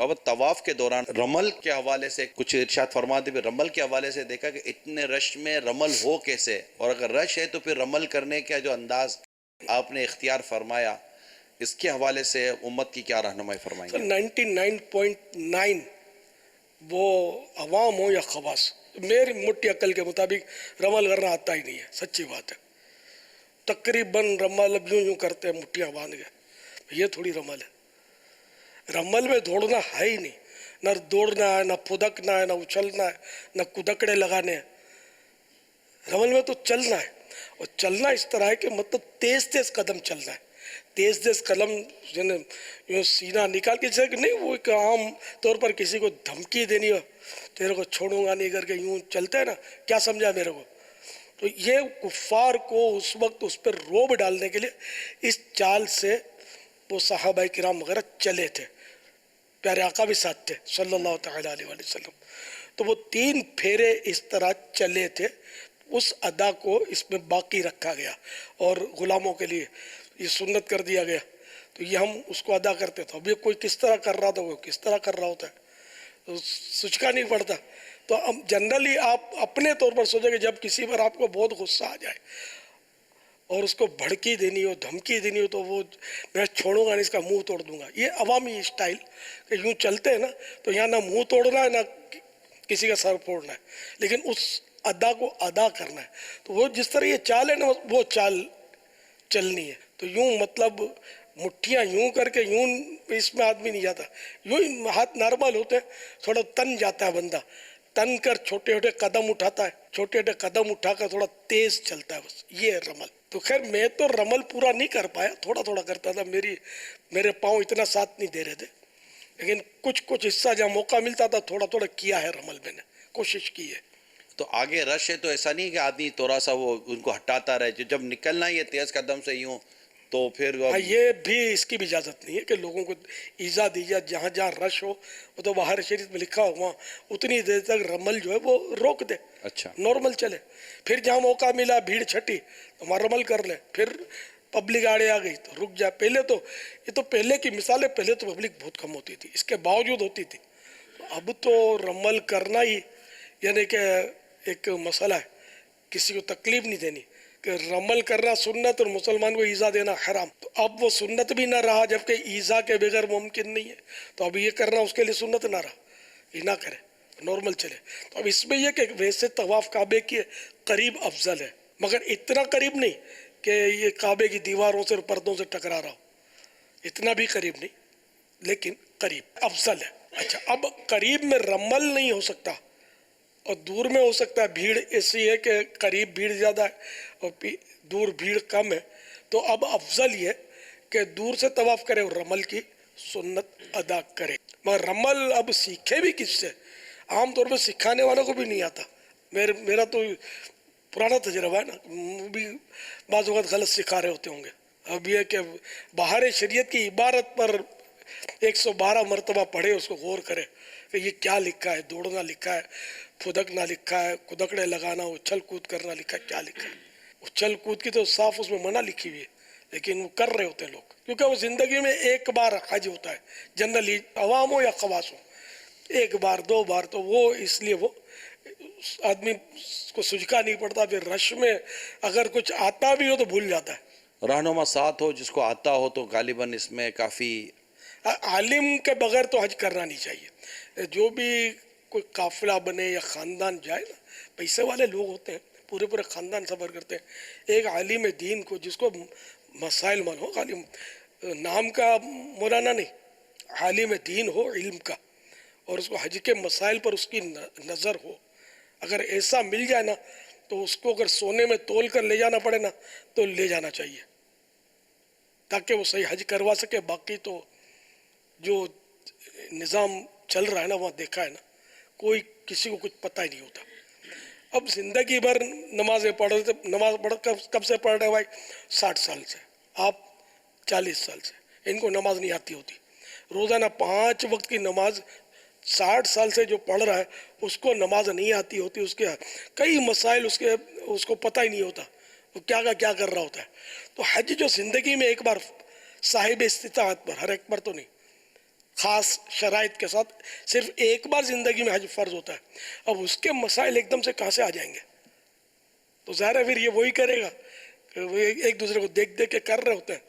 اب طواف کے دوران رمل کے حوالے سے کچھ ارشاد فرماتے ہوئے رمل کے حوالے سے دیکھا کہ اتنے رش میں رمل ہو کیسے، اور اگر رش ہے تو پھر رمل کرنے کا جو انداز آپ نے اختیار فرمایا، اس کے حوالے سے امت کی کیا رہنمائی فرمائیں گے؟ 99.9 وہ عوام ہو یا خواص، میری موٹی عقل کے مطابق رمل کرنا آتا ہی نہیں ہے، سچی بات ہے۔ تقریباً رمل اب یوں کرتے ہیں مٹھیاں باندھ کے، یہ تھوڑی رمل ہے۔ رمل میں دوڑنا ہے ہی نہیں، نہ دوڑنا ہے، نہ پھدکنا ہے، نہ اچھلنا ہے، نہ کدکڑے لگانے ہیں۔ رمل میں تو چلنا ہے، اور چلنا اس طرح ہے کہ مطلب تیز تیز قدم چلنا ہے، تیز تیز قدم یوں سینہ نکال کے، جیسے کہ نہیں وہ ایک عام طور پر کسی کو دھمکی دینی ہو، تیرے کو چھوڑوں گا نہیں کر کے یوں چلتے ہیں نا، کیا سمجھا میرے کو؟ تو یہ کفار کو اس وقت اس پر روب ڈالنے کے لیے اس چال سے وہ صحابہ کرام وغیرہ چلے تھے، پیارے آقا بھی ساتھ تھے صلی اللہ تعالیٰ علیہ وسلم۔ تو وہ 3 پھیرے اس طرح چلے تھے، اس ادا کو اس میں باقی رکھا گیا اور غلاموں کے لیے یہ سنت کر دیا گیا، تو یہ ہم اس کو ادا کرتے تھے۔ اب یہ کوئی کس طرح کر رہا تھا، وہ کس طرح کر رہا ہوتا ہے، تو سوچنا نہیں پڑتا۔ تو اب جنرلی آپ اپنے طور پر سوچیں کہ جب کسی پر آپ کو بہت غصہ آ جائے اور اس کو بھڑکی دینی ہو، دھمکی دینی ہو، تو وہ میں چھوڑوں گا نہیں، اس کا منہ توڑ دوں گا، یہ عوامی اسٹائل کہ یوں چلتے ہیں نا، تو یہاں نہ منہ توڑنا ہے نہ کسی کا سر پھوڑنا ہے، لیکن اس ادا کو ادا کرنا ہے۔ تو وہ جس طرح یہ چال ہے نا، وہ چال چلنی ہے۔ تو یوں مطلب مٹھیاں یوں کر کے یوں اس میں آدمی نہیں جاتا، یوں ہاتھ نارمل ہوتے ہیں، تھوڑا تن جاتا ہے بندہ، تن کر چھوٹے چھوٹے قدم اٹھاتا ہے، چھوٹے چھوٹے قدم اٹھا کر تھوڑا تیز چلتا ہے، بس یہ ہے رمل۔ تو خیر میں تو رمل پورا نہیں کر پایا، تھوڑا تھوڑا کرتا تھا، میرے پاؤں اتنا ساتھ نہیں دے رہے تھے، لیکن کچھ حصہ جہاں موقع ملتا تھا تھوڑا تھوڑا کیا ہے رمل، میں نے کوشش کی ہے۔ تو آگے رش ہے تو ایسا نہیں کہ آدمی تھوڑا سا وہ ان کو ہٹاتا رہے، جب نکلنا ہی ہے تیز قدم سے یوں، تو پھر ہاں، یہ بھی اس کی بھی اجازت نہیں ہے کہ لوگوں کو ایذا دی جائے۔ جہاں جہاں رش ہو، وہ تو باہر شریعت میں لکھا ہو، وہاں اتنی دیر تک رمل جو ہے وہ روک دے، اچھا نارمل چلے۔ پھر جہاں موقع ملا، بھیڑ چھٹی، تو وہاں رمل کر لے، پھر پبلک گاڑی آ گئی تو رک جائے۔ پہلے تو یہ تو پہلے کی مثال ہے، پہلے تو پبلک بہت کم ہوتی تھی، اس کے باوجود ہوتی تھی۔ اب تو رمل کرنا ہی یعنی کہ ایک مسئلہ ہے، کسی کو تکلیف نہیں دینی، کہ رمل کرنا سنت اور مسلمان کو ایذا دینا حرام۔ تو اب وہ سنت بھی نہ رہا، جبکہ ایذا کے بغیر ممکن نہیں ہے، تو اب یہ کرنا اس کے لیے سنت نہ رہا، یہ نہ کرے، نارمل چلے۔ تو اب اس میں یہ کہ ویسے طواف کعبے کے قریب افضل ہے، مگر اتنا قریب نہیں کہ یہ کعبے کی دیواروں سے اور پردوں سے ٹکرا رہا ہو، اتنا بھی قریب نہیں، لیکن قریب افضل ہے۔ اچھا، اب قریب میں رمل نہیں ہو سکتا اور دور میں ہو سکتا ہے، بھیڑ ایسی ہے کہ قریب بھیڑ زیادہ ہے اور دور بھیڑ کم ہے، تو اب افضل یہ ہے کہ دور سے طواف کرے اور رمل کی سنت ادا کرے۔ مگر رمل اب سیکھے بھی کس سے؟ عام طور پہ سکھانے والوں کو بھی نہیں آتا۔ میرا تو پرانا تجربہ ہے نا، وہ بھی بعض اوقات غلط سکھا رہے ہوتے ہوں گے۔ اب یہ کہ باہر شریعت کی عبارت پر 112 مرتبہ پڑھے، اس کو غور کرے کہ یہ کیا لکھا ہے، دوڑنا لکھا ہے، پھدکنا لکھا ہے، کدکڑے لگانا، اچھل کود کرنا لکھا ہے، کیا لکھا ہے؟ اچھل کود کی تو صاف اس میں منع لکھی ہوئی ہے، لیکن وہ کر رہے ہوتے ہیں لوگ، کیونکہ وہ زندگی میں ایک بار حج ہوتا ہے، جنرلی عوام ہو یا خواص ہو، ایک بار 2 بار، تو وہ اس لیے وہ آدمی کو سجکا نہیں پڑتا، پھر رش میں اگر کچھ آتا بھی ہو تو بھول جاتا ہے۔ رہنما ساتھ ہو جس کو آتا ہو تو غالباً اس میں کافی عالم کے بغیر تو حج کرنا نہیں چاہیے۔ جو بھی کوئی قافلہ بنے یا خاندان جائے نا، پیسے والے لوگ ہوتے ہیں، پورے پورے خاندان سفر کرتے ہیں، ایک عالم دین کو جس کو مسائل معلوم ہو، عالم نام کا مولانا نہیں، عالم دین ہو علم کا، اور اس کو حج کے مسائل پر اس کی نظر ہو، اگر ایسا مل جائے نا تو اس کو اگر سونے میں تول کر لے جانا پڑے نا تو لے جانا چاہیے، تاکہ وہ صحیح حج کروا سکے۔ باقی تو جو نظام چل رہا ہے نا، وہاں دیکھا ہے نا، کوئی کسی کو کچھ پتہ ہی نہیں ہوتا۔ اب زندگی بھر نمازیں پڑھ رہے تھے، نماز کب سے پڑھ رہے ہیں بھائی؟ 60 سال سے، آپ 40 سال سے، ان کو نماز نہیں آتی ہوتی، روزانہ 5 وقت کی نماز 60 سال سے جو پڑھ رہا ہے اس کو نماز نہیں آتی ہوتی، اس کے کئی مسائل اس کو پتہ ہی نہیں ہوتا، وہ کیا کر رہا ہوتا ہے۔ تو حج جو زندگی میں ایک بار صاحب استطاعت پر، ہر ایک پر تو نہیں، خاص شرائط کے ساتھ صرف ایک بار زندگی میں حج فرض ہوتا ہے. اب اس کے مسائل ایک دم سے کہاں سے آ جائیں گے؟ تو ظاہر ہے پھر یہ وہی کرے گا کہ وہ ایک دوسرے کو دیکھ دیکھ کے کر رہے ہوتے ہیں.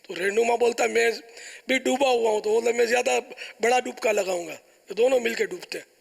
تو رہنما بولتا ہے میں بھی ڈوبا ہوا ہوں، تو بولتا ہے میں زیادہ بڑا ڈوبکا لگاؤں گا. دونوں مل کے ڈوبتے ہیں.